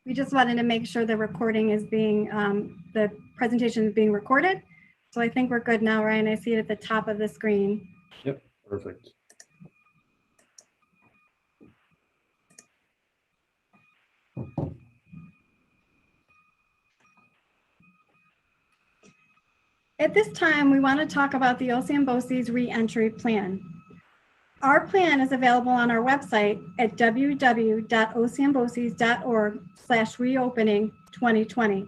We just wanted to make sure the recording is being, the presentation is being recorded. So I think we're good now, Ryan. I see it at the top of the screen. Yep, perfect. At this time, we want to talk about the OCM BOCES reentry plan. Our plan is available on our website at www.ocmboces.org/reopening2020.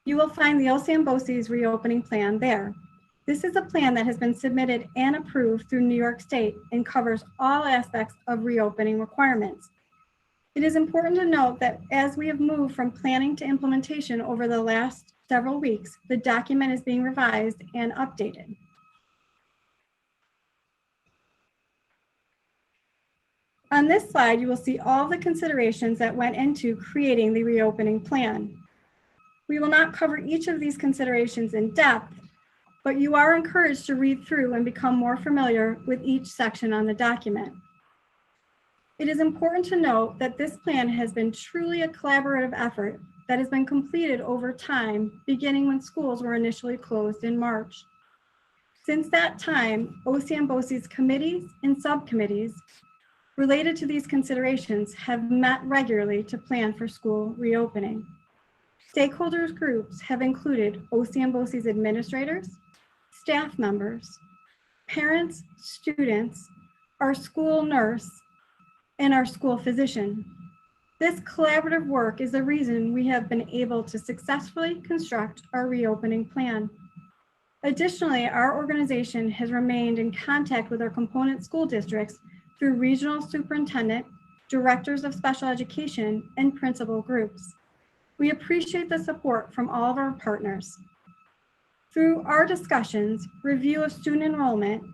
You will find the OCM BOCES reopening plan there. This is a plan that has been submitted and approved through New York State and covers all aspects of reopening requirements. It is important to note that as we have moved from planning to implementation over the last several weeks, the document is being revised and updated. On this slide, you will see all the considerations that went into creating the reopening plan. We will not cover each of these considerations in depth, but you are encouraged to read through and become more familiar with each section on the document. It is important to note that this plan has been truly a collaborative effort that has been completed over time, beginning when schools were initially closed in March. Since that time, OCM BOCES committees and subcommittees related to these considerations have met regularly to plan for school reopening. Stakeholders groups have included OCM BOCES administrators, staff members, parents, students, our school nurse, and our school physician. This collaborative work is the reason we have been able to successfully construct our reopening plan. Additionally, our organization has remained in contact with our component school districts through regional superintendent, directors of special education, and principal groups. We appreciate the support from all of our partners. Through our discussions, review of student enrollment,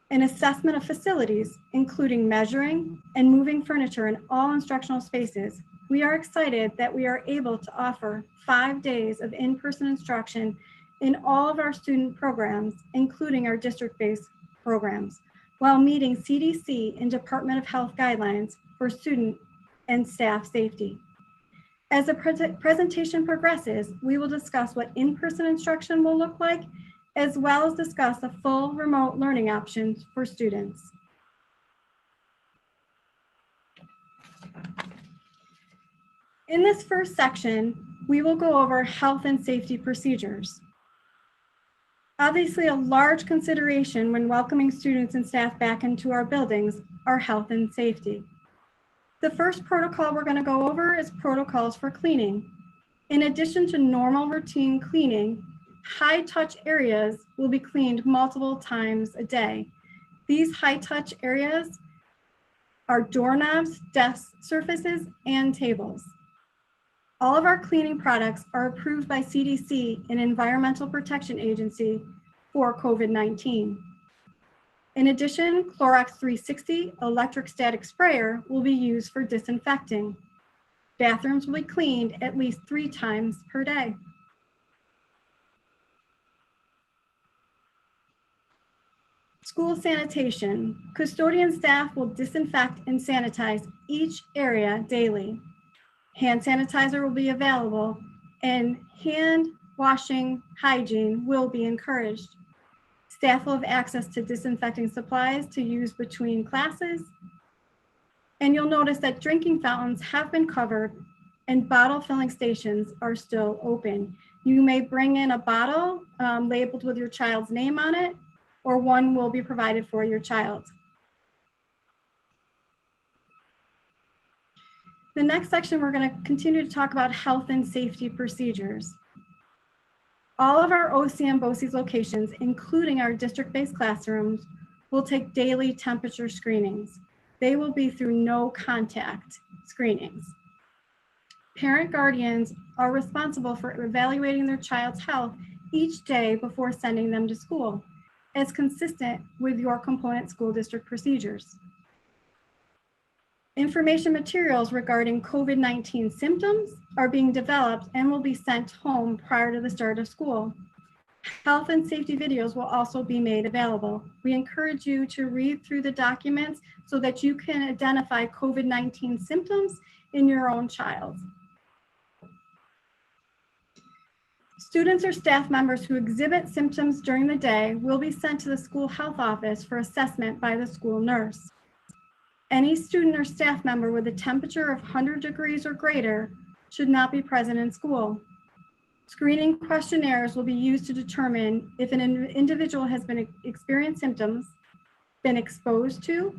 and assessment of facilities, including measuring and moving furniture in all instructional spaces, we are excited that we are able to offer 5 days of in-person instruction in all of our student programs, including our district-based programs, while meeting CDC and Department of Health guidelines for student and staff safety. As the presentation progresses, we will discuss what in-person instruction will look like, as well as discuss the full remote learning options for students. In this first section, we will go over health and safety procedures. Obviously, a large consideration when welcoming students and staff back into our buildings are health and safety. The first protocol we're going to go over is protocols for cleaning. In addition to normal routine cleaning, high-touch areas will be cleaned multiple times a day. These high-touch areas are doorknobs, desk surfaces, and tables. All of our cleaning products are approved by CDC and Environmental Protection Agency for COVID-19. In addition, Clorox 360 electric static sprayer will be used for disinfecting. Bathrooms will be cleaned at least 3 times per day. School sanitation. Custodian staff will disinfect and sanitize each area daily. Hand sanitizer will be available, and hand washing hygiene will be encouraged. Staff will have access to disinfecting supplies to use between classes. And you'll notice that drinking fountains have been covered and bottle filling stations are still open. You may bring in a bottle labeled with your child's name on it, or one will be provided for your child. The next section, we're going to continue to talk about health and safety procedures. All of our OCM BOCES locations, including our district-based classrooms, will take daily temperature screenings. They will be through no contact screenings. Parent guardians are responsible for evaluating their child's health each day before sending them to school, as consistent with your component school district procedures. Information materials regarding COVID-19 symptoms are being developed and will be sent home prior to the start of school. Health and safety videos will also be made available. We encourage you to read through the documents so that you can identify COVID-19 symptoms in your own child. Students or staff members who exhibit symptoms during the day will be sent to the school health office for assessment by the school nurse. Any student or staff member with a temperature of 100 degrees or greater should not be present in school. Screening questionnaires will be used to determine if an individual has been experienced symptoms, been exposed to,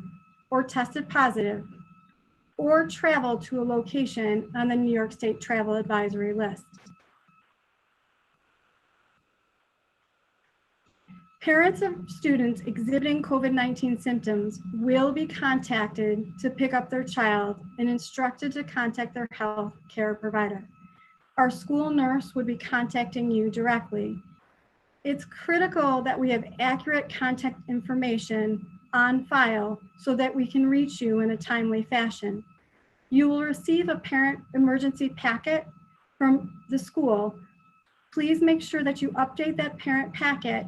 or tested positive, or traveled to a location on the New York State Travel Advisory List. Parents of students exhibiting COVID-19 symptoms will be contacted to pick up their child and instructed to contact their health care provider. Our school nurse would be contacting you directly. It's critical that we have accurate contact information on file so that we can reach you in a timely fashion. You will receive a parent emergency packet from the school. Please make sure that you update that parent packet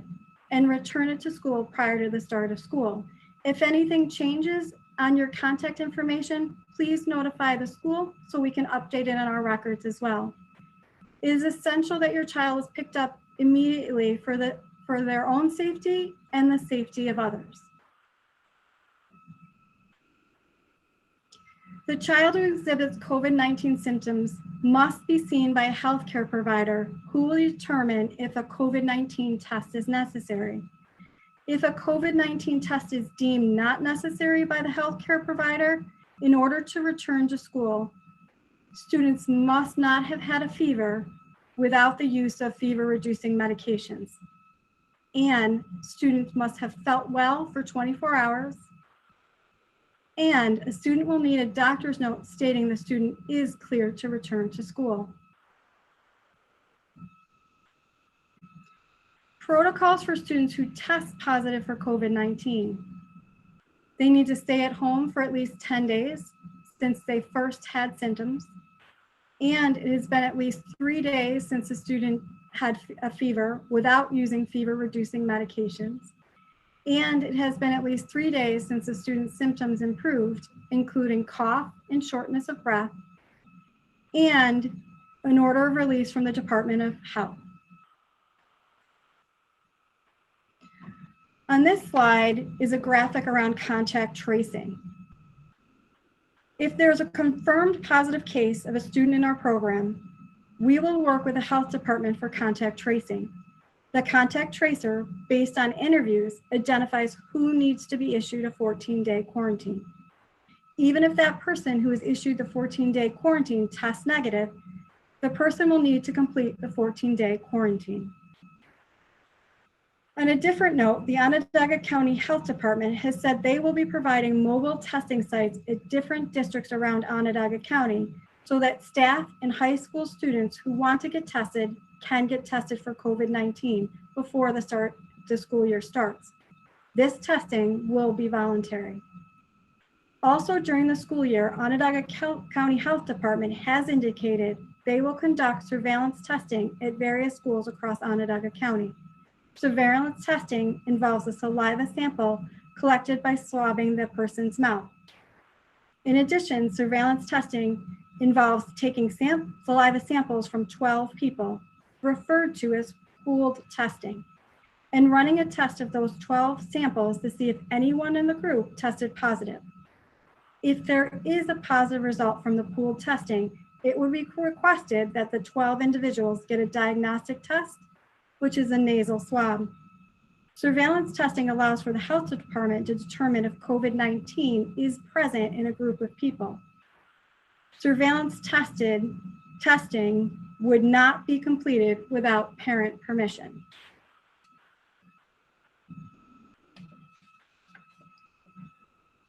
and return it to school prior to the start of school. If anything changes on your contact information, please notify the school so we can update it in our records as well. It is essential that your child is picked up immediately for their own safety and the safety of others. The child who exhibits COVID-19 symptoms must be seen by a healthcare provider who will determine if a COVID-19 test is necessary. If a COVID-19 test is deemed not necessary by the healthcare provider, in order to return to school, students must not have had a fever without the use of fever-reducing medications. And students must have felt well for 24 hours. And a student will need a doctor's note stating the student is cleared to return to school. Protocols for students who test positive for COVID-19. They need to stay at home for at least 10 days since they first had symptoms. And it has been at least 3 days since the student had a fever without using fever-reducing medications. And it has been at least 3 days since the student's symptoms improved, including cough and shortness of breath, and an order of release from the Department of Health. On this slide is a graphic around contact tracing. If there's a confirmed positive case of a student in our program, we will work with the health department for contact tracing. The contact tracer, based on interviews, identifies who needs to be issued a 14-day quarantine. Even if that person who is issued the 14-day quarantine tests negative, the person will need to complete the 14-day quarantine. On a different note, the Onondaga County Health Department has said they will be providing mobile testing sites at different districts around Onondaga County so that staff and high school students who want to get tested can get tested for COVID-19 before the school year starts. This testing will be voluntary. Also during the school year, Onondaga County Health Department has indicated they will conduct surveillance testing at various schools across Onondaga County. Surveillance testing involves a saliva sample collected by swabbing the person's mouth. In addition, surveillance testing involves taking saliva samples from 12 people, referred to as pooled testing, and running a test of those 12 samples to see if anyone in the group tested positive. If there is a positive result from the pooled testing, it would be requested that the 12 individuals get a diagnostic test, which is a nasal swab. Surveillance testing allows for the health department to determine if COVID-19 is present in a group of people. Surveillance testing would not be completed without parent permission.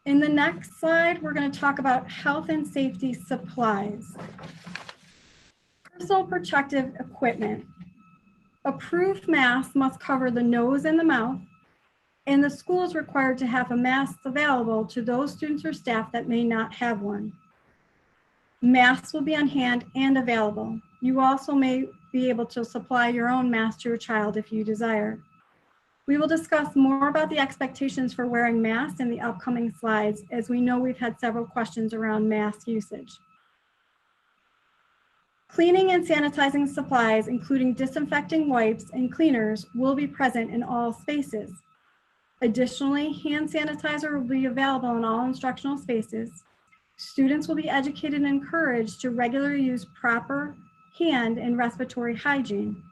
In the next slide, we're going to talk about health and safety supplies. Personal protective equipment. Approved masks must cover the nose and the mouth, and the school is required to have a mask available to those students or staff that may not have one. Masks will be on hand and available. You also may be able to supply your own mask to your child if you desire. We will discuss more about the expectations for wearing masks in the upcoming slides, as we know we've had several questions around mask usage. Cleaning and sanitizing supplies, including disinfecting wipes and cleaners, will be present in all spaces. Additionally, hand sanitizer will be available in all instructional spaces. Students will be educated and encouraged to regularly use proper hand and respiratory hygiene.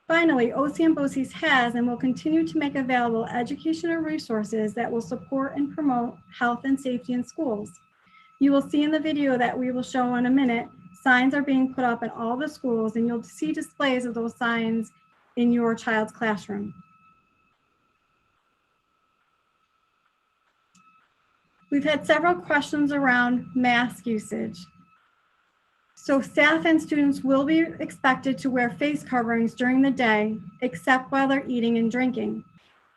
Finally, OCM BOCES has and will continue to make available educational resources that will support and promote health and safety in schools. You will see in the video that we will show in a minute, signs are being put up in all the schools, and you'll see displays of those signs in your child's classroom. We've had several questions around mask usage. So staff and students will be expected to wear face coverings during the day, except while they're eating and drinking.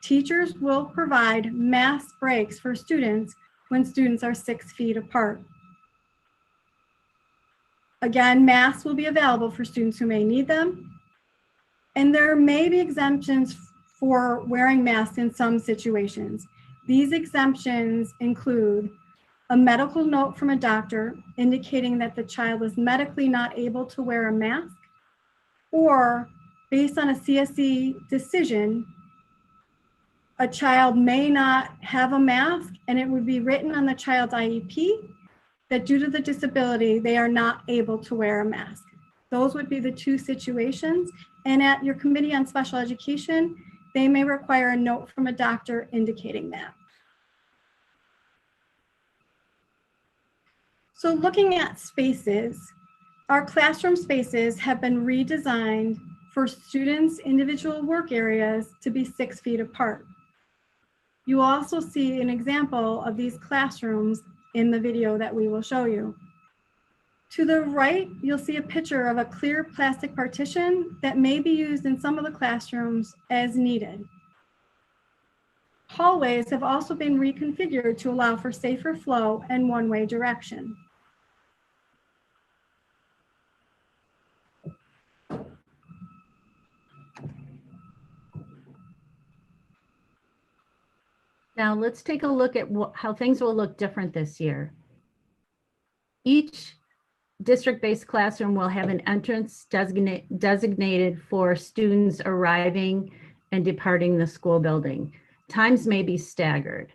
Teachers will provide mask breaks for students when students are 6 feet apart. Again, masks will be available for students who may need them. And there may be exemptions for wearing masks in some situations. These exemptions include a medical note from a doctor indicating that the child is medically not able to wear a mask, or based on a CSE decision, a child may not have a mask and it would be written on the child's IEP that due to the disability, they are not able to wear a mask. Those would be the two situations. And at your Committee on Special Education, they may require a note from a doctor indicating that. So looking at spaces, our classroom spaces have been redesigned for students' individual work areas to be 6 feet apart. You will also see an example of these classrooms in the video that we will show you. To the right, you'll see a picture of a clear plastic partition that may be used in some of the classrooms as needed. Hallways have also been reconfigured to allow for safer flow and one-way direction. Now let's take a look at how things will look different this year. Each district-based classroom will have an entrance designated for students arriving and departing the school building. Times may be staggered.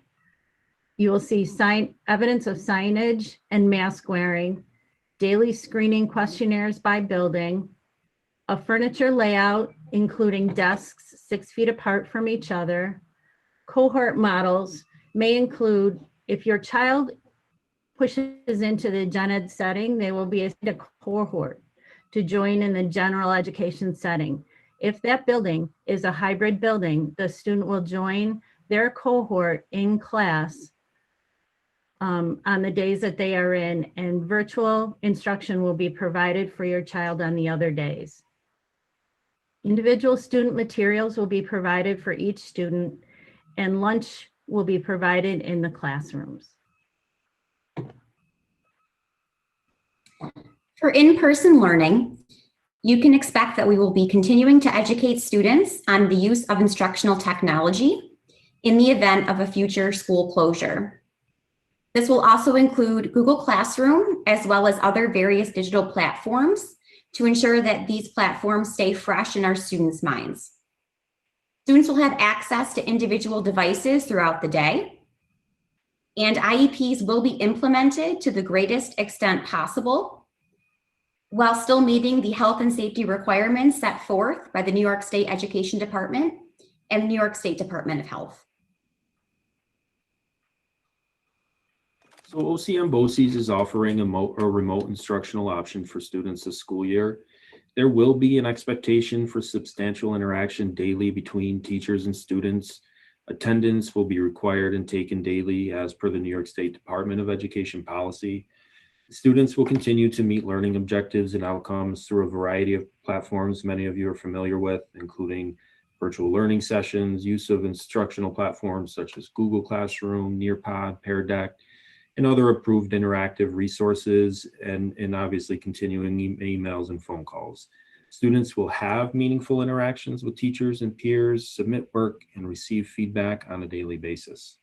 You will see evidence of signage and mask wearing, daily screening questionnaires by building, a furniture layout including desks 6 feet apart from each other. Cohort models may include, if your child pushes into the gen ed setting, they will be assigned a cohort to join in the general education setting. If that building is a hybrid building, the student will join their cohort in class on the days that they are in, and virtual instruction will be provided for your child on the other days. Individual student materials will be provided for each student, and lunch will be provided in the classrooms. For in-person learning, you can expect that we will be continuing to educate students on the use of instructional technology in the event of a future school closure. This will also include Google Classroom, as well as other various digital platforms, to ensure that these platforms stay fresh in our students' minds. Students will have access to individual devices throughout the day, and IEPs will be implemented to the greatest extent possible, while still meeting the health and safety requirements set forth by the New York State Education Department and the New York State Department of Health. So OCM BOCES is offering a remote instructional option for students this school year. There will be an expectation for substantial interaction daily between teachers and students. Attendance will be required and taken daily as per the New York State Department of Education policy. Students will continue to meet learning objectives and outcomes through a variety of platforms many of you are familiar with, including virtual learning sessions, use of instructional platforms such as Google Classroom, Nearpod, Pear Deck, and other approved interactive resources, and obviously continuing emails and phone calls. Students will have meaningful interactions with teachers and peers, submit work, and receive feedback on a daily basis.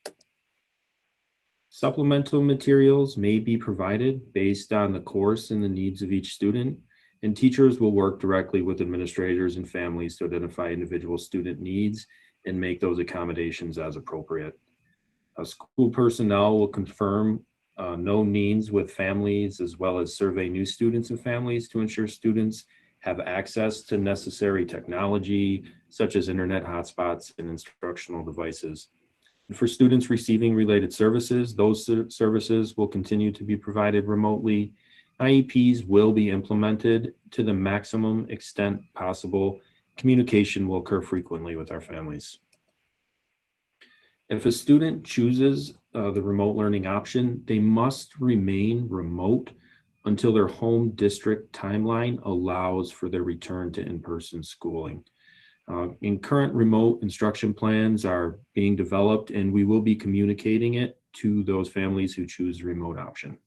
Supplemental materials may be provided based on the course and the needs of each student. And teachers will work directly with administrators and families to identify individual student needs and make those accommodations as appropriate. School personnel will confirm known needs with families, as well as survey new students and families to ensure students have access to necessary technology, such as internet hotspots and instructional devices. And for students receiving related services, those services will continue to be provided remotely. IEPs will be implemented to the maximum extent possible. Communication will occur frequently with our families. If a student chooses the remote learning option, they must remain remote until their home district timeline allows for their return to in-person schooling. In current remote instruction plans are being developed, and we will be communicating it to those families who choose the remote option.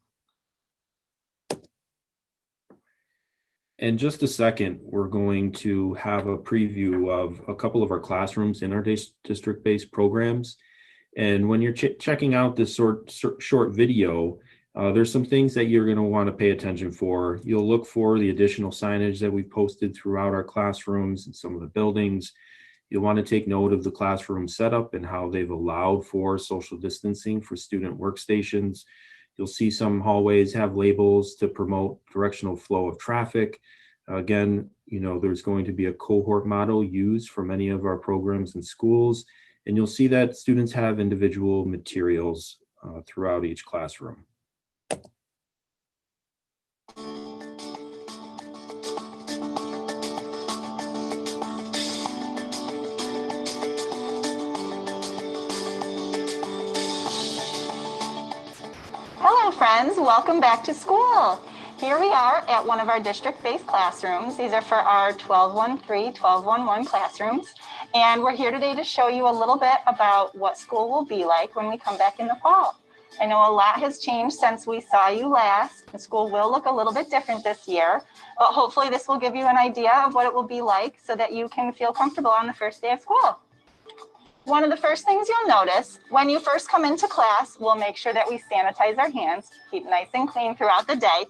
In just a second, we're going to have a preview of a couple of our classrooms in our district-based programs. And when you're checking out this short video, there's some things that you're going to want to pay attention for. You'll look for the additional signage that we've posted throughout our classrooms and some of the buildings. You'll want to take note of the classroom setup and how they've allowed for social distancing for student workstations. You'll see some hallways have labels to promote directional flow of traffic. Again, there's going to be a cohort model used for many of our programs and schools. And you'll see that students have individual materials throughout each classroom. Hello friends, welcome back to school. Here we are at one of our district-based classrooms. These are for our 1213, 1211 classrooms. And we're here today to show you a little bit about what school will be like when we come back in the fall. I know a lot has changed since we saw you last. The school will look a little bit different this year, but hopefully this will give you an idea of what it will be like so that you can feel comfortable on the first day of school. One of the first things you'll notice when you first come into class, we'll make sure that we sanitize our hands, keep nice and clean throughout the day.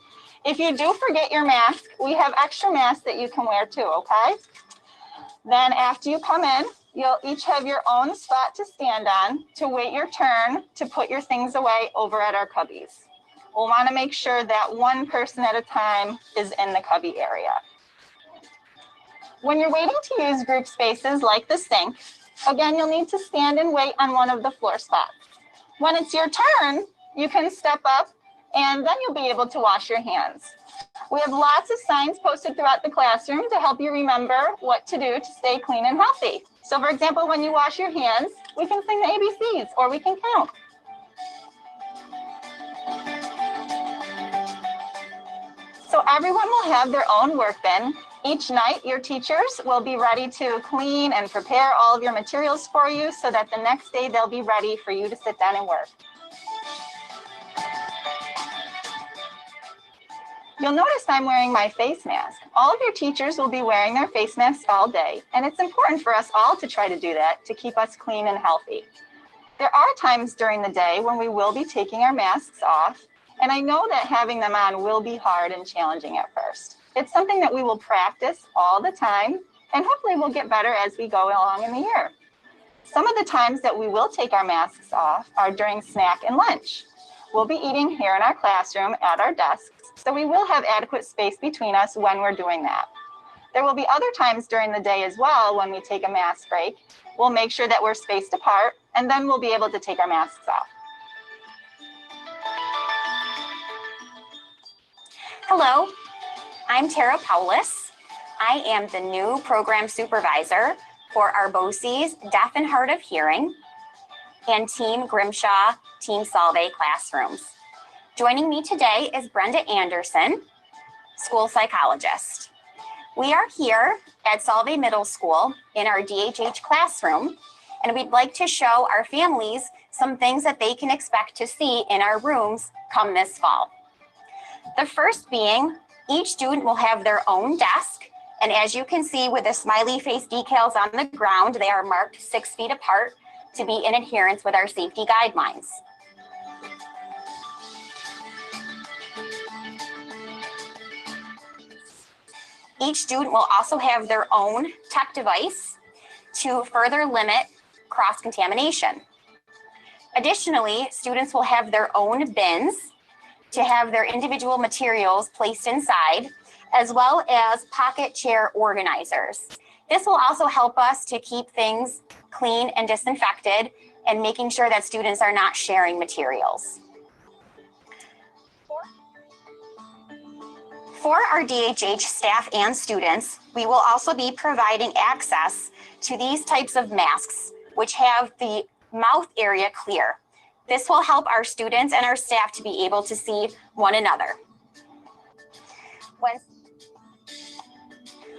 If you do forget your mask, we have extra masks that you can wear too, okay? Then after you come in, you'll each have your own spot to stand on to wait your turn to put your things away over at our cubbies. We'll want to make sure that one person at a time is in the cubby area. When you're waiting to use group spaces like the sink, again, you'll need to stand and wait on one of the floor spots. When it's your turn, you can step up and then you'll be able to wash your hands. We have lots of signs posted throughout the classroom to help you remember what to do to stay clean and healthy. So for example, when you wash your hands, we can sing the ABCs or we can count. So everyone will have their own work bin. Each night, your teachers will be ready to clean and prepare all of your materials for you so that the next day they'll be ready for you to sit down and work. You'll notice I'm wearing my face mask. All of your teachers will be wearing their face masks all day, and it's important for us all to try to do that to keep us clean and healthy. There are times during the day when we will be taking our masks off, and I know that having them on will be hard and challenging at first. It's something that we will practice all the time, and hopefully we'll get better as we go along in the year. Some of the times that we will take our masks off are during snack and lunch. We'll be eating here in our classroom at our desks, so we will have adequate space between us when we're doing that. There will be other times during the day as well when we take a mask break. We'll make sure that we're spaced apart, and then we'll be able to take our masks off. Hello, I'm Tara Paulus. I am the new program supervisor for our BOCES Deaf and Hard of Hearing and Team Grimshaw, Team Solvay classrooms. Joining me today is Brenda Anderson, school psychologist. We are here at Solvay Middle School in our DHH classroom, and we'd like to show our families some things that they can expect to see in our rooms come this fall. The first being, each student will have their own desk, and as you can see with the smiley face decals on the ground, they are marked 6 feet apart to be in adherence with our safety guidelines. Each student will also have their own tech device to further limit cross-contamination. Additionally, students will have their own bins to have their individual materials placed inside, as well as pocket chair organizers. This will also help us to keep things clean and disinfected and making sure that students are not sharing materials. For our DHH staff and students, we will also be providing access to these types of masks, which have the mouth area clear. This will help our students and our staff to be able to see one another.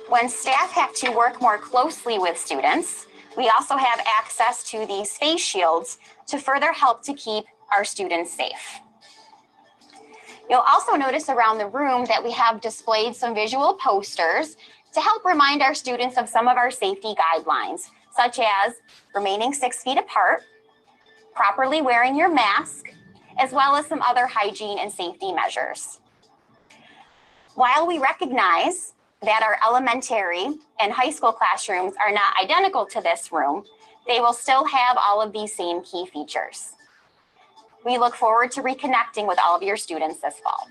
When staff have to work more closely with students, we also have access to these face shields to further help to keep our students safe. You'll also notice around the room that we have displayed some visual posters to help remind our students of some of our safety guidelines, such as remaining 6 feet apart, properly wearing your mask, as well as some other hygiene and safety measures. While we recognize that our elementary and high school classrooms are not identical to this room, they will still have all of these same key features. We look forward to reconnecting with all of your students this fall.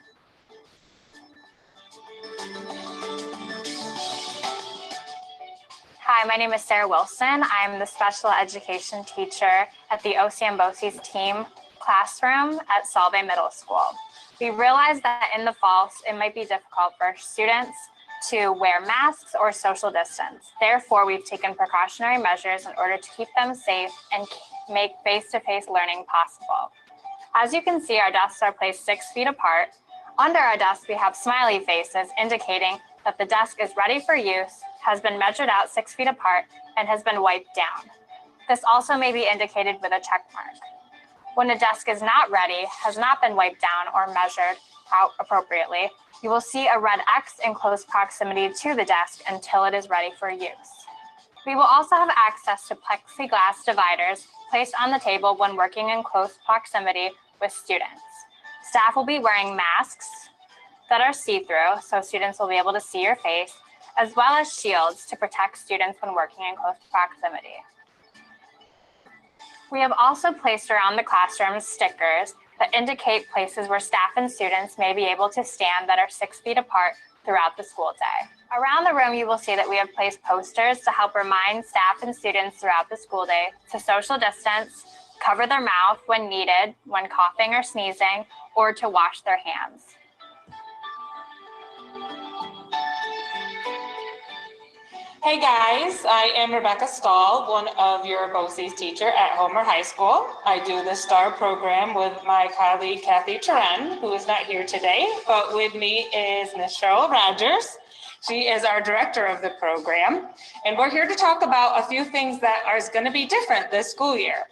Hi, my name is Sarah Wilson. I'm the special education teacher at the OCM BOCES team classroom at Solvay Middle School. We realized that in the fall, it might be difficult for students to wear masks or social distance. Therefore, we've taken precautionary measures in order to keep them safe and make face-to-face learning possible. As you can see, our desks are placed 6 feet apart. Under our desk, we have smiley faces indicating that the desk is ready for use, has been measured out 6 feet apart, and has been wiped down. This also may be indicated with a check mark. When a desk is not ready, has not been wiped down or measured out appropriately, you will see a red X in close proximity to the desk until it is ready for use. We will also have access to plexiglass dividers placed on the table when working in close proximity with students. Staff will be wearing masks that are see-through, so students will be able to see your face, as well as shields to protect students when working in close proximity. We have also placed around the classrooms stickers that indicate places where staff and students may be able to stand that are 6 feet apart throughout the school day. Around the room, you will see that we have placed posters to help remind staff and students throughout the school day to social distance, cover their mouth when needed, when coughing or sneezing, or to wash their hands. Hey guys, I am Rebecca Stahl, one of your BOCES teacher at Homer High School. I do the STAR program with my colleague Kathy Turen, who is not here today, but with me is Ms. Cheryl Rogers. She is our director of the program, and we're here to talk about a few things that are going to be different this school year.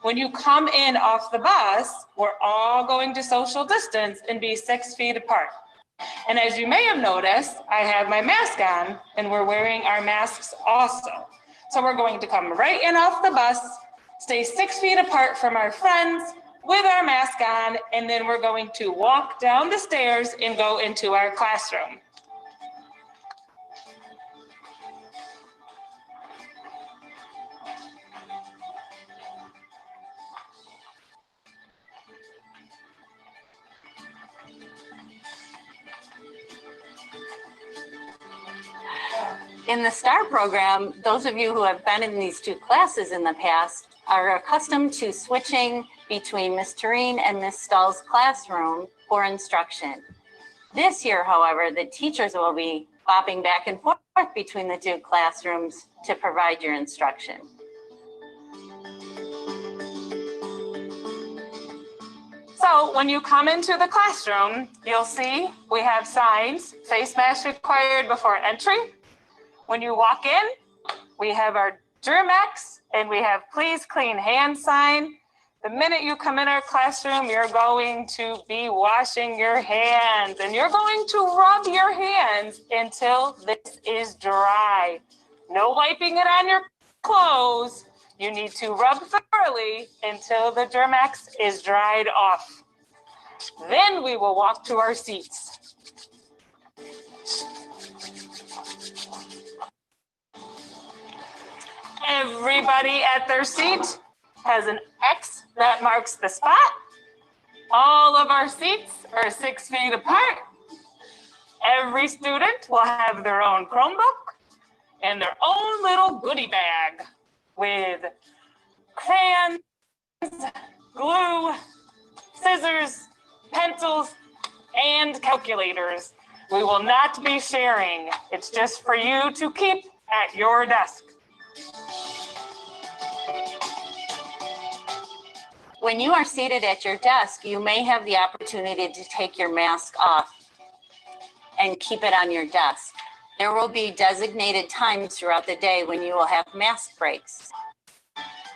When you come in off the bus, we're all going to social distance and be 6 feet apart. And as you may have noticed, I have my mask on and we're wearing our masks also. So we're going to come right in off the bus, stay 6 feet apart from our friends with our mask on, and then we're going to walk down the stairs and go into our classroom. In the STAR program, those of you who have been in these two classes in the past are accustomed to switching between Ms. Tureen and Ms. Stahl's classroom for instruction. This year, however, the teachers will be bopping back and forth between the two classrooms to provide your instruction. So when you come into the classroom, you'll see we have signs, face mask required before entry. When you walk in, we have our Germex and we have please clean hand sign. The minute you come in our classroom, you're going to be washing your hands and you're going to rub your hands until this is dry. No wiping it on your clothes. You need to rub thoroughly until the Germex is dried off. Then we will walk to our seats. Everybody at their seat has an X that marks the spot. All of our seats are 6 feet apart. Every student will have their own Chromebook and their own little goodie bag with crayons, glue, scissors, pencils, and calculators. We will not be sharing. It's just for you to keep at your desk. When you are seated at your desk, you may have the opportunity to take your mask off and keep it on your desk. There will be designated times throughout the day when you will have mask breaks.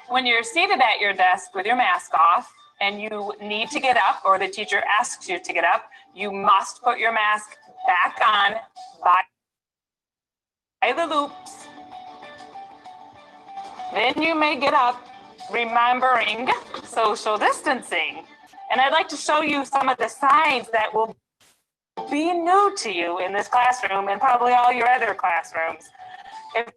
When you're seated at your desk with your mask off and you need to get up or the teacher asks you to get up, you must put your mask back on by the loops. Then you may get up, remembering social distancing. And I'd like to show you some of the signs that will be new to you in this classroom and probably all your other classrooms. If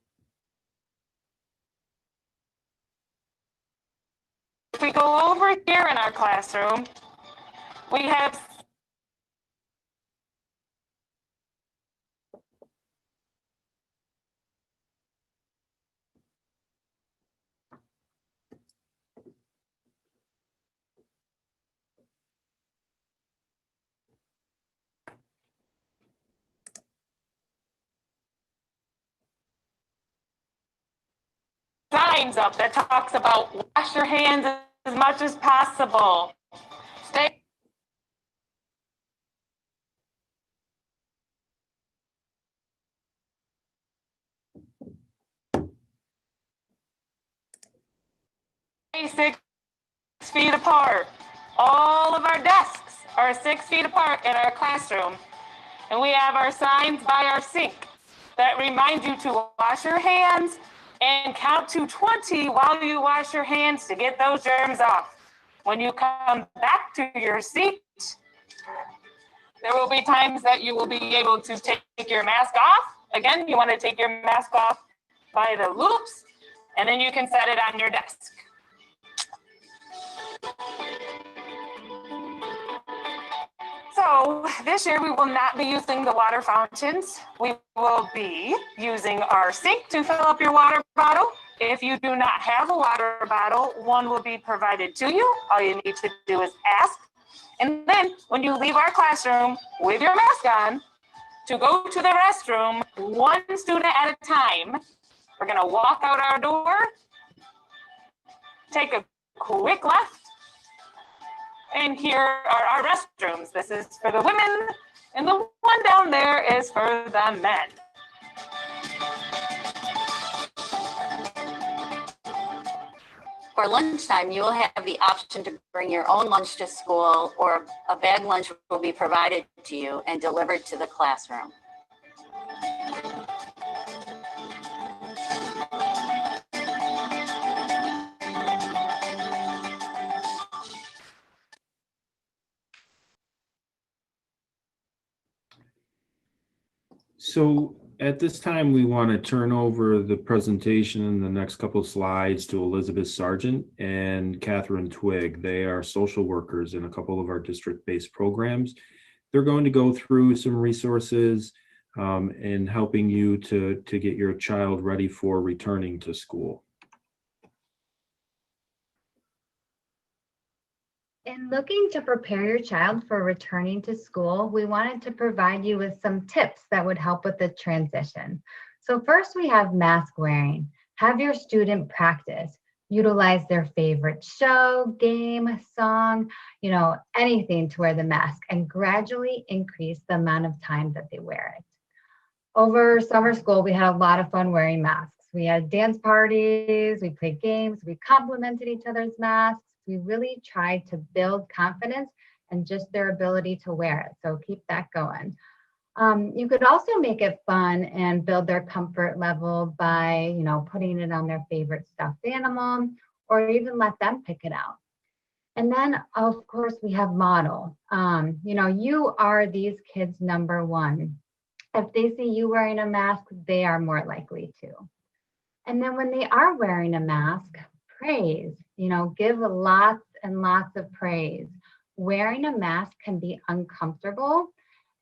we go over here in our classroom, we have signs up that talks about wash your hands as much as possible. Stay six feet apart. All of our desks are 6 feet apart in our classroom. And we have our signs by our sink that remind you to wash your hands and count to 20 while you wash your hands to get those germs off. When you come back to your seat, there will be times that you will be able to take your mask off. Again, you want to take your mask off by the loops, and then you can set it on your desk. So this year we will not be using the water fountains. We will be using our sink to fill up your water bottle. If you do not have a water bottle, one will be provided to you. All you need to do is ask. And then when you leave our classroom with your mask on, to go to the restroom, one student at a time, we're gonna walk out our door, take a quick left, and here are our restrooms. This is for the women, and the one down there is for the men. For lunchtime, you will have the option to bring your own lunch to school, or a bag lunch will be provided to you and delivered to the classroom. So at this time, we want to turn over the presentation in the next couple of slides to Elizabeth Sargent and Catherine Twig. They are social workers in a couple of our district-based programs. They're going to go through some resources in helping you to get your child ready for returning to school. In looking to prepare your child for returning to school, we wanted to provide you with some tips that would help with the transition. So first we have mask wearing. Have your student practice. Utilize their favorite show, game, song, anything to wear the mask, and gradually increase the amount of time that they wear it. Over summer school, we had a lot of fun wearing masks. We had dance parties, we played games, we complimented each other's masks. We really tried to build confidence and just their ability to wear it. So keep that going. You could also make it fun and build their comfort level by, putting it on their favorite stuffed animal, or even let them pick it out. And then, of course, we have model. You are these kids' number one. If they see you wearing a mask, they are more likely to. And then when they are wearing a mask, praise, give lots and lots of praise. Wearing a mask can be uncomfortable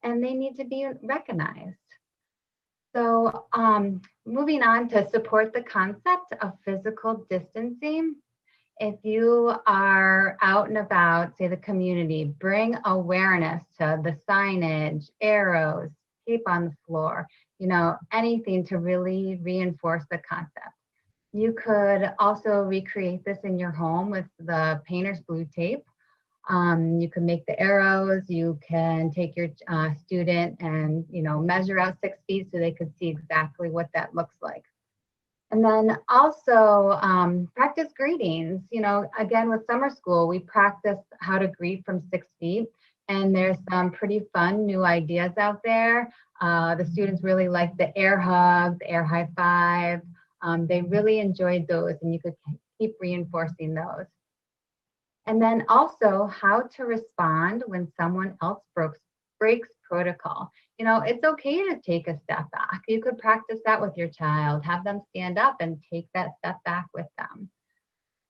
and they need to be recognized. So moving on to support the concept of physical distancing. If you are out and about, say the community, bring awareness to the signage, arrows, tape on the floor, anything to really reinforce the concept. You could also recreate this in your home with the painter's blue tape. You can make the arrows, you can take your student and, measure out 6 feet so they could see exactly what that looks like. And then also practice greetings. Again, with summer school, we practice how to greet from 6 feet. And there's some pretty fun new ideas out there. The students really like the air hug, the air high five. They really enjoyed those, and you could keep reinforcing those. And then also how to respond when someone else breaks protocol. It's okay to take a step back. You could practice that with your child, have them stand up and take that step back with them.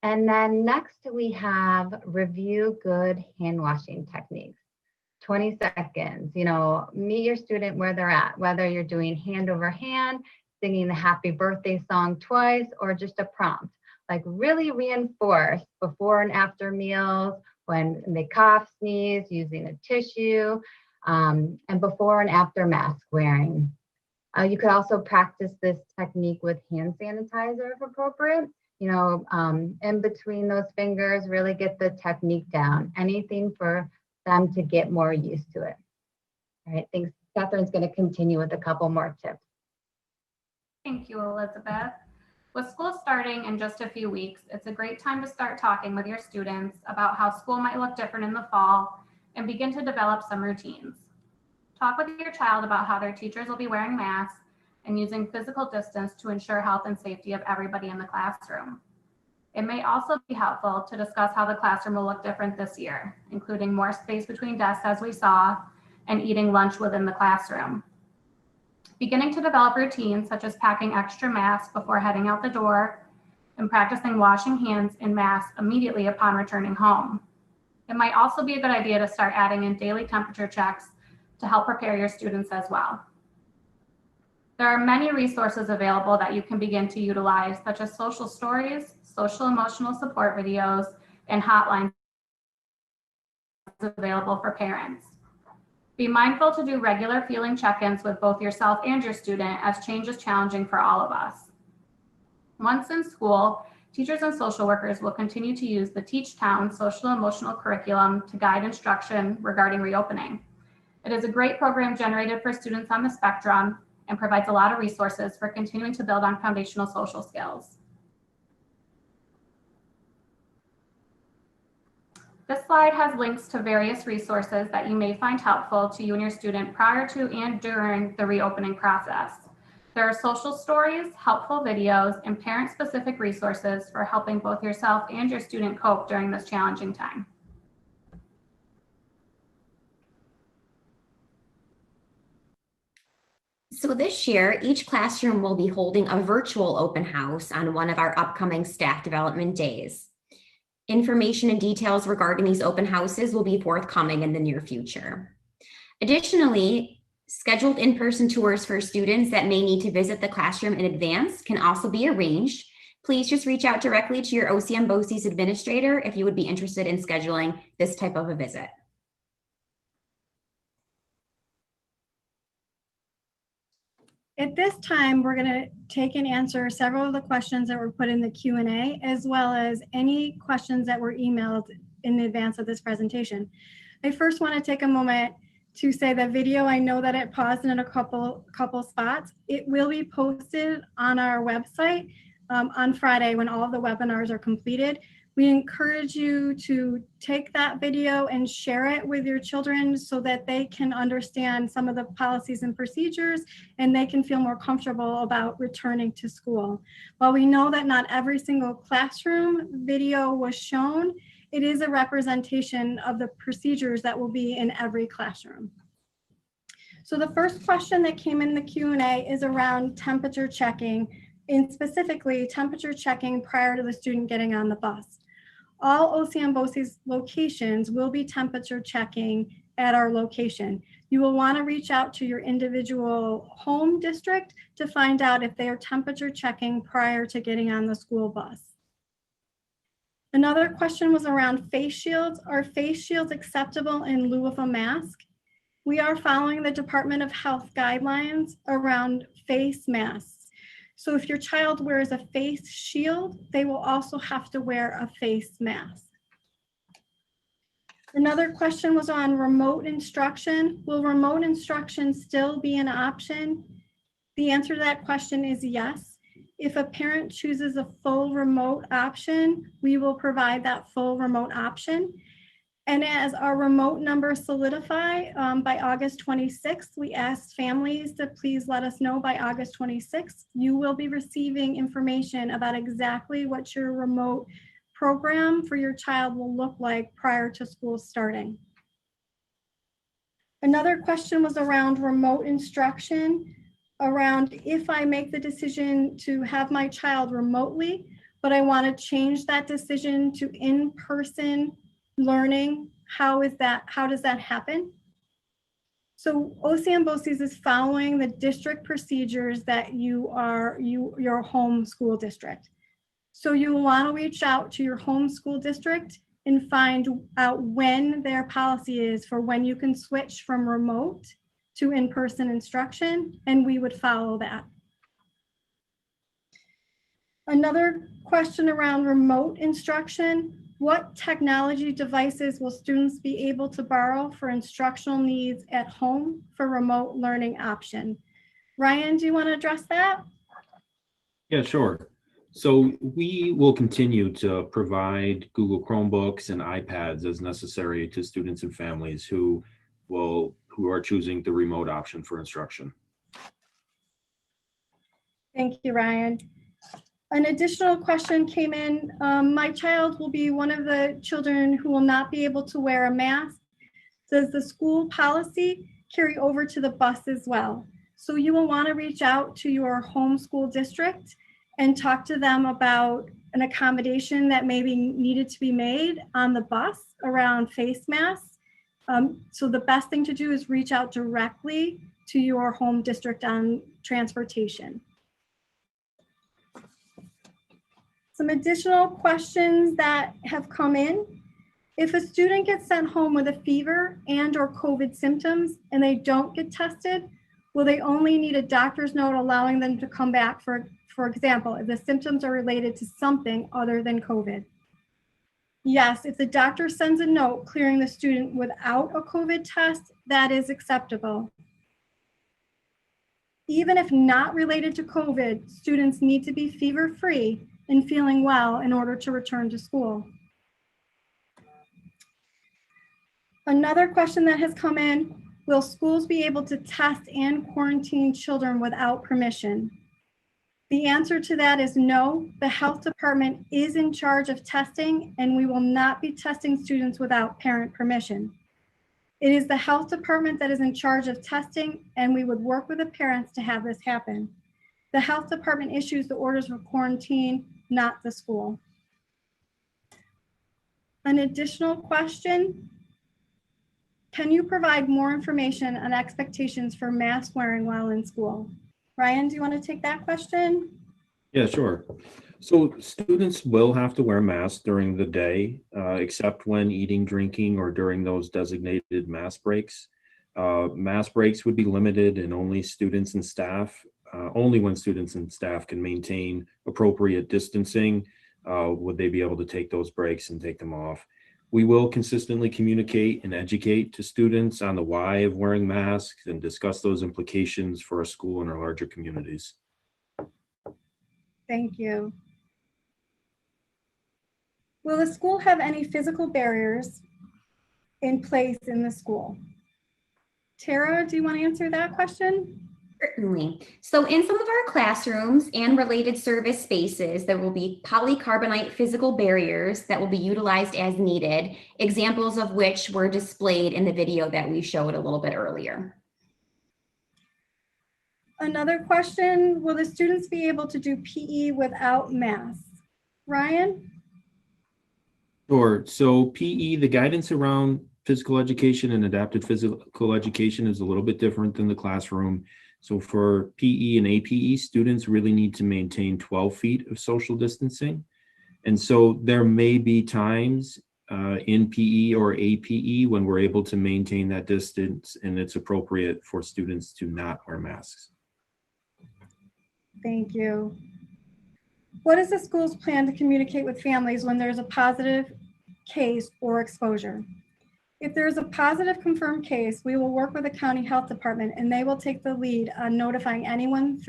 And then next we have review good hand washing techniques. 20 seconds, meet your student where they're at, whether you're doing hand over hand, singing the happy birthday song twice, or just a prompt. Like really reinforce before and after meals, when they cough, sneeze, using a tissue, and before and after mask wearing. You could also practice this technique with hand sanitizer if appropriate. In between those fingers, really get the technique down. Anything for them to get more used to it. All right, thanks. Catherine's going to continue with a couple more tips. Thank you, Elizabeth. With school starting in just a few weeks, it's a great time to start talking with your students about how school might look different in the fall and begin to develop some routines. Talk with your child about how their teachers will be wearing masks and using physical distance to ensure health and safety of everybody in the classroom. It may also be helpful to discuss how the classroom will look different this year, including more space between desks as we saw, and eating lunch within the classroom. Beginning to develop routines such as packing extra masks before heading out the door and practicing washing hands in masks immediately upon returning home. It might also be a good idea to start adding in daily temperature checks to help prepare your students as well. There are many resources available that you can begin to utilize, such as social stories, social emotional support videos, and hotlines available for parents. Be mindful to do regular feeling check-ins with both yourself and your student, as change is challenging for all of us. Once in school, teachers and social workers will continue to use the Teach Town social emotional curriculum to guide instruction regarding reopening. It is a great program generated for students on the spectrum and provides a lot of resources for continuing to build on foundational social skills. This slide has links to various resources that you may find helpful to you and your student prior to and during the reopening process. There are social stories, helpful videos, and parent-specific resources for helping both yourself and your student cope during this challenging time. So this year, each classroom will be holding a virtual open house on one of our upcoming staff development days. Information and details regarding these open houses will be forthcoming in the near future. Additionally, scheduled in-person tours for students that may need to visit the classroom in advance can also be arranged. Please just reach out directly to your OCM BOCES administrator if you would be interested in scheduling this type of a visit. At this time, we're going to take and answer several of the questions that were put in the Q&A, as well as any questions that were emailed in advance of this presentation. I first want to take a moment to say the video, I know that it paused in a couple spots. It will be posted on our website on Friday when all of the webinars are completed. We encourage you to take that video and share it with your children so that they can understand some of the policies and procedures and they can feel more comfortable about returning to school. While we know that not every single classroom video was shown, it is a representation of the procedures that will be in every classroom. So the first question that came in the Q&A is around temperature checking and specifically temperature checking prior to the student getting on the bus. All OCM BOCES locations will be temperature checking at our location. You will want to reach out to your individual home district to find out if they are temperature checking prior to getting on the school bus. Another question was around face shields. Are face shields acceptable in lieu of a mask? We are following the Department of Health guidelines around face masks. So if your child wears a face shield, they will also have to wear a face mask. Another question was on remote instruction. Will remote instruction still be an option? The answer to that question is yes. If a parent chooses a full remote option, we will provide that full remote option. And as our remote numbers solidify by August 26th, we asked families to please let us know by August 26th. You will be receiving information about exactly what your remote program for your child will look like prior to school starting. Another question was around remote instruction, around if I make the decision to have my child remotely, but I want to change that decision to in-person learning, how does that happen? So OCM BOCES is following the district procedures that your home school district. So you want to reach out to your home school district and find out when their policy is for when you can switch from remote to in-person instruction, and we would follow that. Another question around remote instruction. What technology devices will students be able to borrow for instructional needs at home for remote learning option? Ryan, do you want to address that? Yeah, sure. So we will continue to provide Google Chromebooks and iPads as necessary to students and families who are choosing the remote option for instruction. Thank you, Ryan. An additional question came in. My child will be one of the children who will not be able to wear a mask. Does the school policy carry over to the bus as well? So you will want to reach out to your home school district and talk to them about an accommodation that maybe needed to be made on the bus around face masks. So the best thing to do is reach out directly to your home district on transportation. Some additional questions that have come in. If a student gets sent home with a fever and/or COVID symptoms and they don't get tested, will they only need a doctor's note allowing them to come back, for example, if the symptoms are related to something other than COVID? Yes, if the doctor sends a note clearing the student without a COVID test, that is acceptable. Even if not related to COVID, students need to be fever-free and feeling well in order to return to school. Another question that has come in, will schools be able to test and quarantine children without permission? The answer to that is no. The health department is in charge of testing, and we will not be testing students without parent permission. It is the health department that is in charge of testing, and we would work with the parents to have this happen. The health department issues the orders for quarantine, not the school. An additional question, can you provide more information on expectations for mask wearing while in school? Ryan, do you want to take that question? Yeah, sure. So students will have to wear masks during the day, except when eating, drinking, or during those designated mask breaks. Mask breaks would be limited and only when students and staff can maintain appropriate distancing, would they be able to take those breaks and take them off. We will consistently communicate and educate to students on the why of wearing masks and discuss those implications for our school and our larger communities. Thank you. Will the school have any physical barriers in place in the school? Tara, do you want to answer that question? Certainly. So in some of our classrooms and related service spaces, there will be polycarbonate physical barriers that will be utilized as needed, examples of which were displayed in the video that we showed a little bit earlier. Another question, will the students be able to do PE without masks? Ryan? Sure. So PE, the guidance around physical education and adapted physical education is a little bit different than the classroom. So for PE and APE, students really need to maintain 12 feet of social distancing. And so there may be times in PE or APE when we're able to maintain that distance and it's appropriate for students to not wear masks. Thank you. What is the school's plan to communicate with families when there's a positive case or exposure? If there is a positive confirmed case, we will work with the county health department and they will take the lead on notifying anyone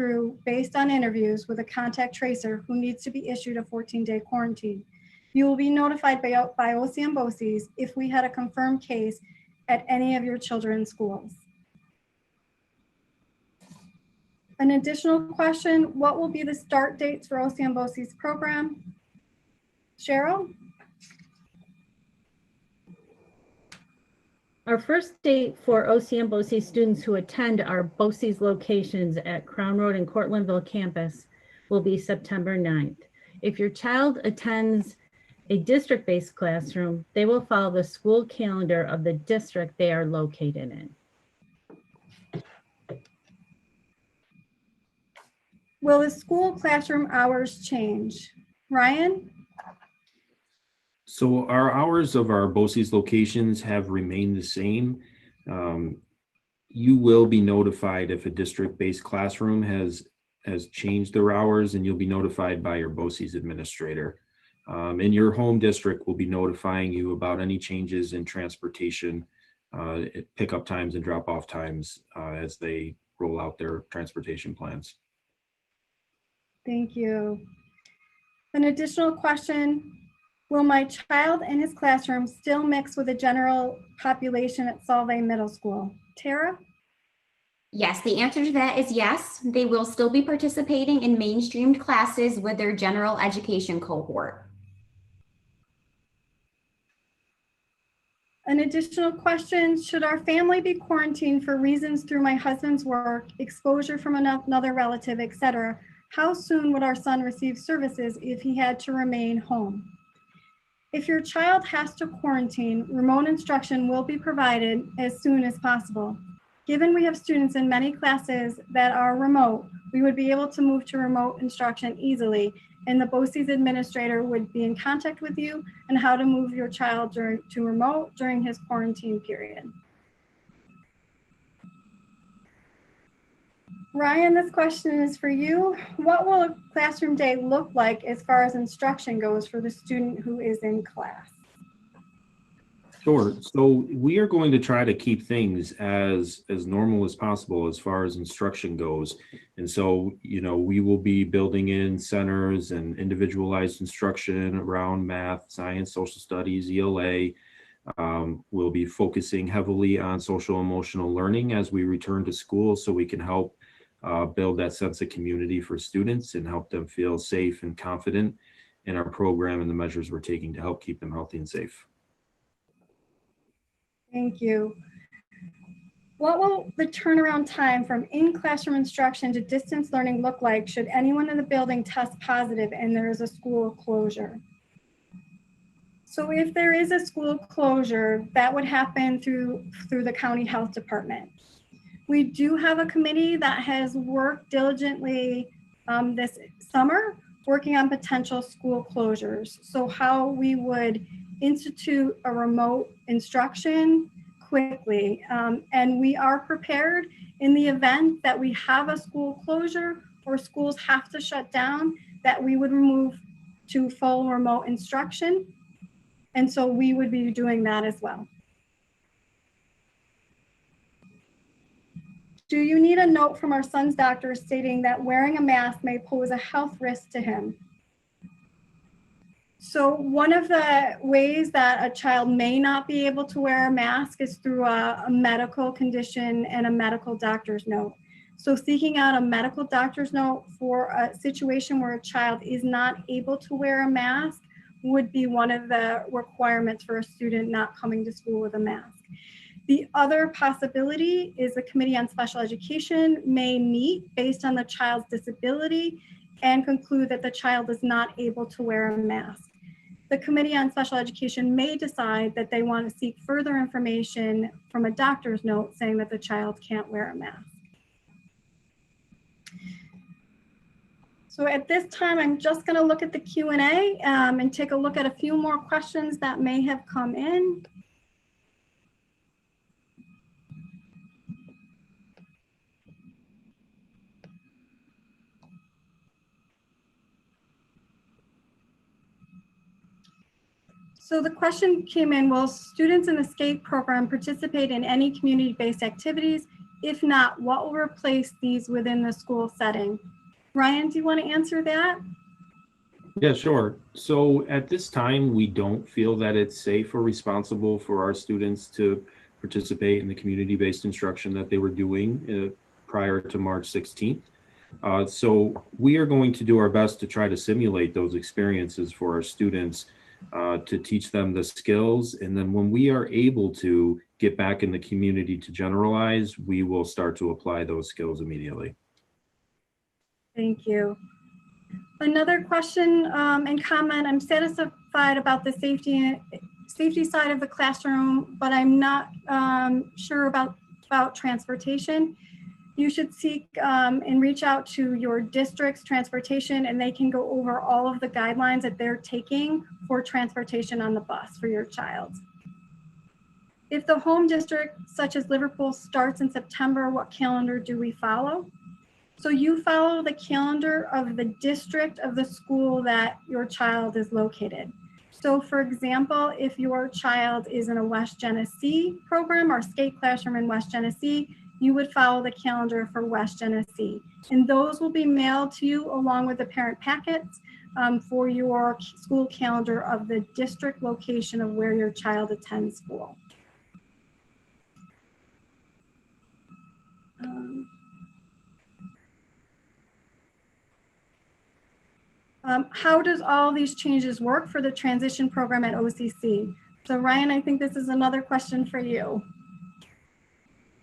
based on interviews with a contact tracer who needs to be issued a 14-day quarantine. You will be notified by OCM BOCES if we had a confirmed case at any of your children's schools. An additional question, what will be the start dates for OCM BOCES program? Cheryl? Our first date for OCM BOCES students who attend our BOCES locations at Crown Road and Cortlandville campus will be September 9th. If your child attends a district-based classroom, they will follow the school calendar of the district they are located in. Will the school classroom hours change? Ryan? So our hours of our BOCES locations have remained the same. You will be notified if a district-based classroom has changed their hours, and you'll be notified by your BOCES administrator. And your home district will be notifying you about any changes in transportation, pickup times and drop-off times as they roll out their transportation plans. Thank you. An additional question, will my child in his classroom still mix with the general population at Solvay Middle School? Tara? Yes, the answer to that is yes. They will still be participating in mainstreamed classes with their general education cohort. An additional question, should our family be quarantined for reasons through my husband's work, exposure from another relative, etc.? How soon would our son receive services if he had to remain home? If your child has to quarantine, remote instruction will be provided as soon as possible. Given we have students in many classes that are remote, we would be able to move to remote instruction easily, and the BOCES administrator would be in contact with you on how to move your child to remote during his quarantine period. Ryan, this question is for you. What will a classroom day look like as far as instruction goes for the student who is in class? Sure. So we are going to try to keep things as normal as possible as far as instruction goes. And so, we will be building in centers and individualized instruction around math, science, social studies, ELA. We'll be focusing heavily on social emotional learning as we return to school so we can help build that sense of community for students and help them feel safe and confident in our program and the measures we're taking to help keep them healthy and safe. Thank you. What will the turnaround time from in-classroom instruction to distance learning look like should anyone in the building test positive and there is a school closure? So if there is a school closure, that would happen through the county health department. We do have a committee that has worked diligently this summer working on potential school closures. So how we would institute a remote instruction quickly. And we are prepared in the event that we have a school closure or schools have to shut down, that we would move to full remote instruction. And so we would be doing that as well. Do you need a note from our son's doctor stating that wearing a mask may pose a health risk to him? So one of the ways that a child may not be able to wear a mask is through a medical condition and a medical doctor's note. So seeking out a medical doctor's note for a situation where a child is not able to wear a mask would be one of the requirements for a student not coming to school with a mask. The other possibility is the Committee on Special Education may meet based on the child's disability and conclude that the child is not able to wear a mask. The Committee on Special Education may decide that they want to seek further information from a doctor's note saying that the child can't wear a mask. So at this time, I'm just going to look at the Q&A and take a look at a few more questions that may have come in. So the question came in, will students in the SCAPE program participate in any community-based activities? If not, what will replace these within the school setting? Ryan, do you want to answer that? Yeah, sure. So at this time, we don't feel that it's safe or responsible for our students to participate in the community-based instruction that they were doing prior to March 16th. So we are going to do our best to try to simulate those experiences for our students to teach them the skills. And then when we are able to get back in the community to generalize, we will start to apply those skills immediately. Thank you. Another question and comment, I'm satisfied about the safety side of the classroom, but I'm not sure about transportation. You should seek and reach out to your district's transportation, and they can go over all of the guidelines that they're taking for transportation on the bus for your child. If the home district, such as Liverpool, starts in September, what calendar do we follow? So you follow the calendar of the district of the school that your child is located. So for example, if your child is in a West Genesee program or SCAPE classroom in West Genesee, you would follow the calendar for West Genesee. And those will be mailed to you along with the parent packets for your school calendar of the district location of where your child attends school. How does all these changes work for the transition program at OCC? So Ryan, I think this is another question for you.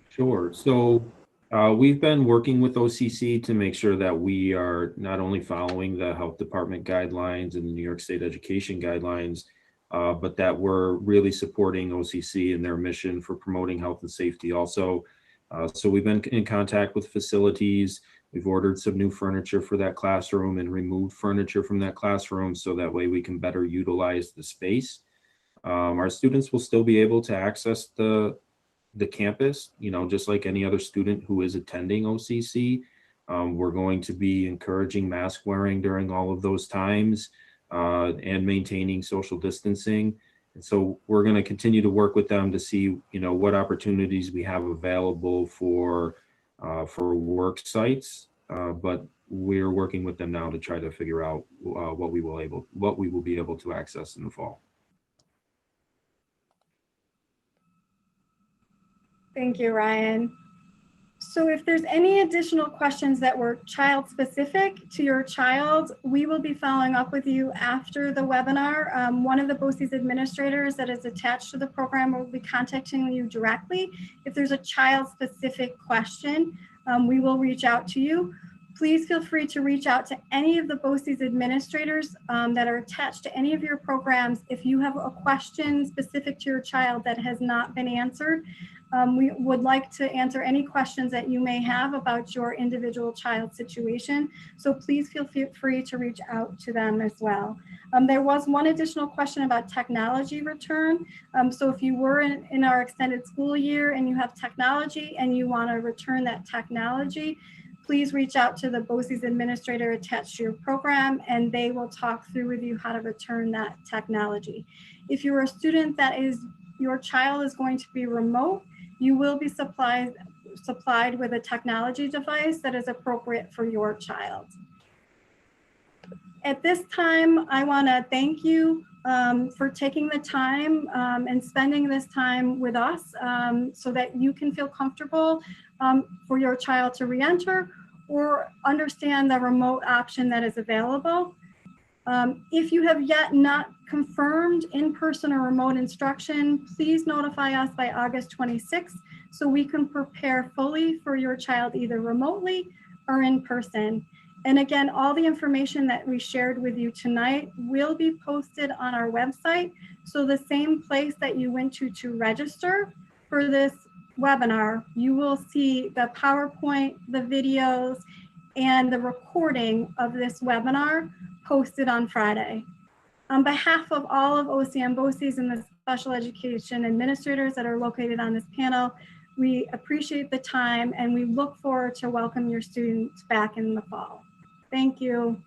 Sure. So we've been working with OCC to make sure that we are not only following the health department guidelines and the New York State education guidelines, but that we're really supporting OCC in their mission for promoting health and safety also. So we've been in contact with facilities. We've ordered some new furniture for that classroom and removed furniture from that classroom so that way we can better utilize the space. Our students will still be able to access the campus, you know, just like any other student who is attending OCC. We're going to be encouraging mask wearing during all of those times and maintaining social distancing. And so we're going to continue to work with them to see, you know, what opportunities we have available for work sites, but we're working with them now to try to figure out what we will be able to access in the fall. Thank you, Ryan. So if there's any additional questions that were child specific to your child, we will be following up with you after the webinar. One of the BOCES administrators that is attached to the program will be contacting you directly. If there's a child specific question, we will reach out to you. Please feel free to reach out to any of the BOCES administrators that are attached to any of your programs. If you have a question specific to your child that has not been answered, we would like to answer any questions that you may have about your individual child situation. So please feel free to reach out to them as well. There was one additional question about technology return. So if you were in our extended school year and you have technology and you want to return that technology, please reach out to the BOCES administrator attached to your program and they will talk through with you how to return that technology. If you're a student that your child is going to be remote, you will be supplied with a technology device that is appropriate for your child. At this time, I want to thank you for taking the time and spending this time with us so that you can feel comfortable for your child to re-enter or understand the remote option that is available. If you have yet not confirmed in-person or remote instruction, please notify us by August 26th so we can prepare fully for your child either remotely or in person. And again, all the information that we shared with you tonight will be posted on our website. So the same place that you went to register for this webinar, you will see the PowerPoint, the videos, and the recording of this webinar posted on Friday. On behalf of all of OCM BOCES and the special education administrators that are located on this panel, we appreciate the time and we look forward to welcome your students back in the fall. Thank you.